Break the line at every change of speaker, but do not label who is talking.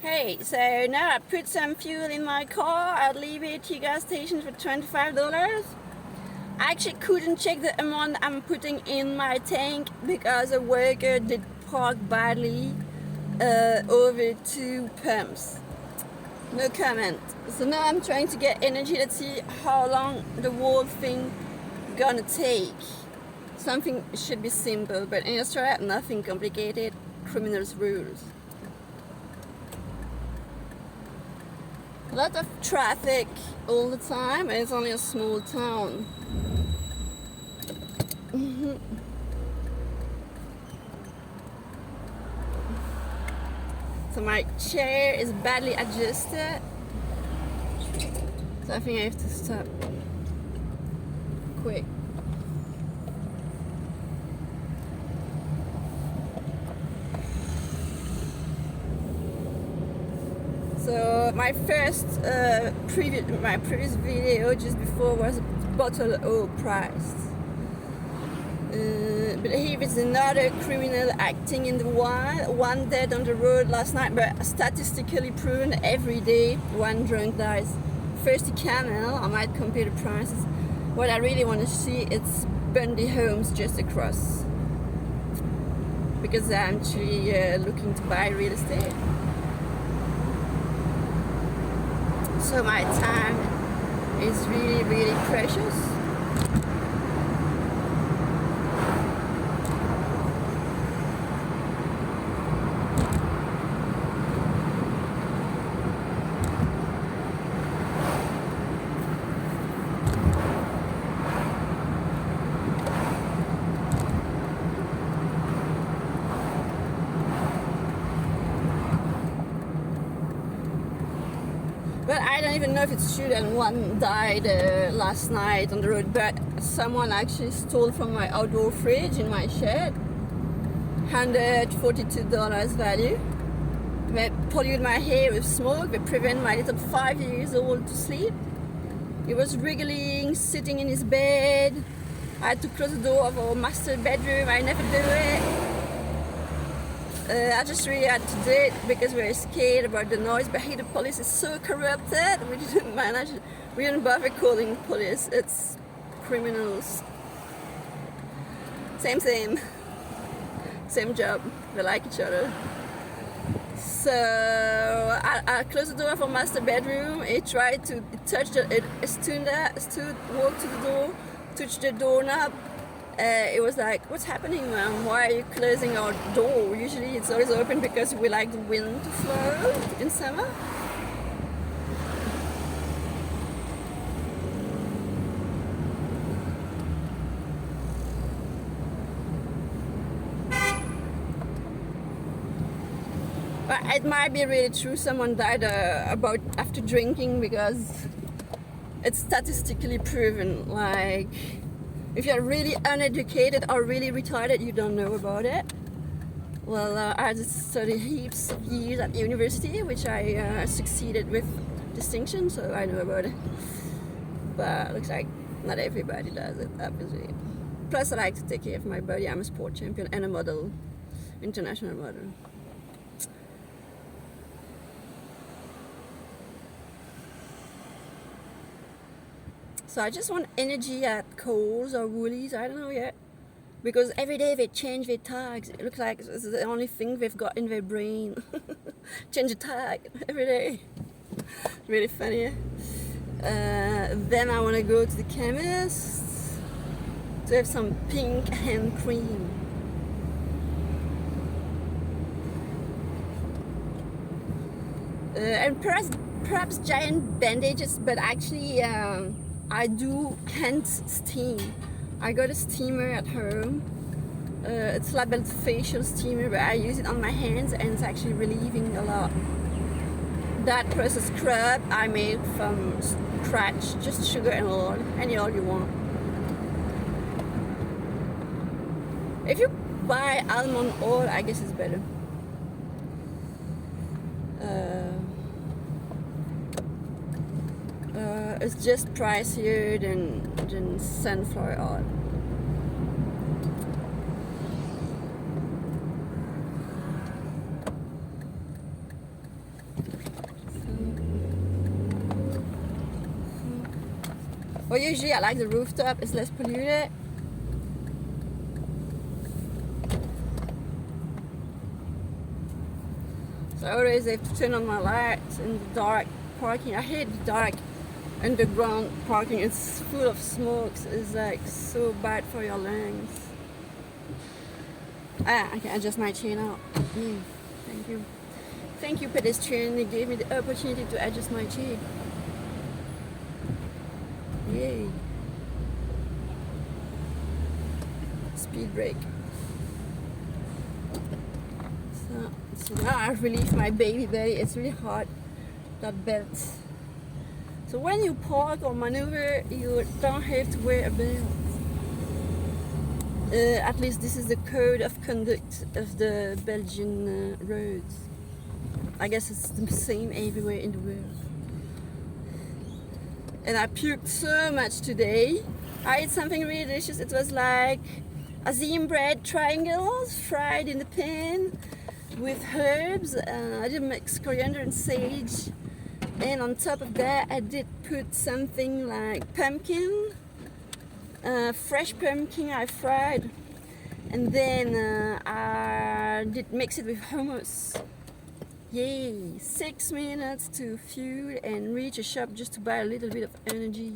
Hey, so now I put some fuel in my car. I'll leave it to gas station for $25. I actually couldn't check the amount I'm putting in my tank because a worker did park badly over two pumps. No comment. So now I'm trying to get energy. Let's see how long the whole thing gonna take. Something should be simple, but in Australia, nothing complicated. Criminals rules. A lot of traffic all the time, and it's only a small town. So my chair is badly adjusted, so I think I have to stop quick. So my previous video just before was bottle oil price. But here is another criminal acting in the wild. One dead on the road last night, but statistically proven every day one drunk dies. Thirsty camel, I might compare the prices. What I really want to see is Bundy homes just across, because I'm actually looking to buy real estate. So my time is really, really precious. But I don't even know if it's true that one died last night on the road, but someone actually stole from my outdoor fridge in my shed. $142 value. They pollute my hair with smoke. They prevent my little 5-year-old to sleep. He was wriggling, sitting in his bed. I had to close the door of our master bedroom. I never do it. I just really had to do it because we were scared about the noise, but hey, the police is so corrupted, we didn't manage, we didn't bother calling police. It's criminals. Same job, they like each other. So I closed the door of our master bedroom. He tried to touch it walked to the door, touched the doorknob. It was like, what's happening, man? Why are you closing our door? Usually it's always open because we like the wind to flow in summer. But it might be really true. Someone died after drinking, because it's statistically proven. Like, if you're really uneducated or really retarded, you don't know about it. Well, I just studied heaps of years at university, which I succeeded with distinction, so I know about it. But it looks like not everybody does it, obviously. Plus, I like to take care of my body. I'm a sport champion and a model, international model. So I just want energy at Coles or Woolies, I don't know yet. Because every day they change their tags. It looks like this is the only thing they've got in their brain. Change the tag every day. Really funny. Then I want to go to the chemist to have some pink hand cream. And perhaps giant bandages, but actually I do hand steam. I got a steamer at home. It's labeled facial steamer, but I use it on my hands and it's actually relieving a lot. That plus a scrub I made from scratch, just sugar and oil, any oil you want. If you buy almond oil, I guess it's better. It's just pricier than sunflower oil. Well, usually I like the rooftop, it's less polluted. So I always have to turn on my lights in the dark parking. I hate the dark underground parking. It's full of smokes. It's like so bad for your lungs. I can adjust my chain out. Thank you. Thank you, pedestrian. You gave me the opportunity to adjust my chain. Yay. Speed brake. So now I relieve my baby belly. It's really hard, that belt. So when you park or maneuver, you don't have to wear a belt. At least this is the code of conduct of the Belgian roads. I guess it's the same everywhere in the world. And I puked so much today. I ate something really delicious. It was like azim bread triangles fried in the pan with herbs. I did mix coriander and sage. And on top of that, I did put something like pumpkin, fresh pumpkin I fried. And then I did mix it with hummus. Yay! 6 minutes to fuel and reach a shop just to buy a little bit of energy.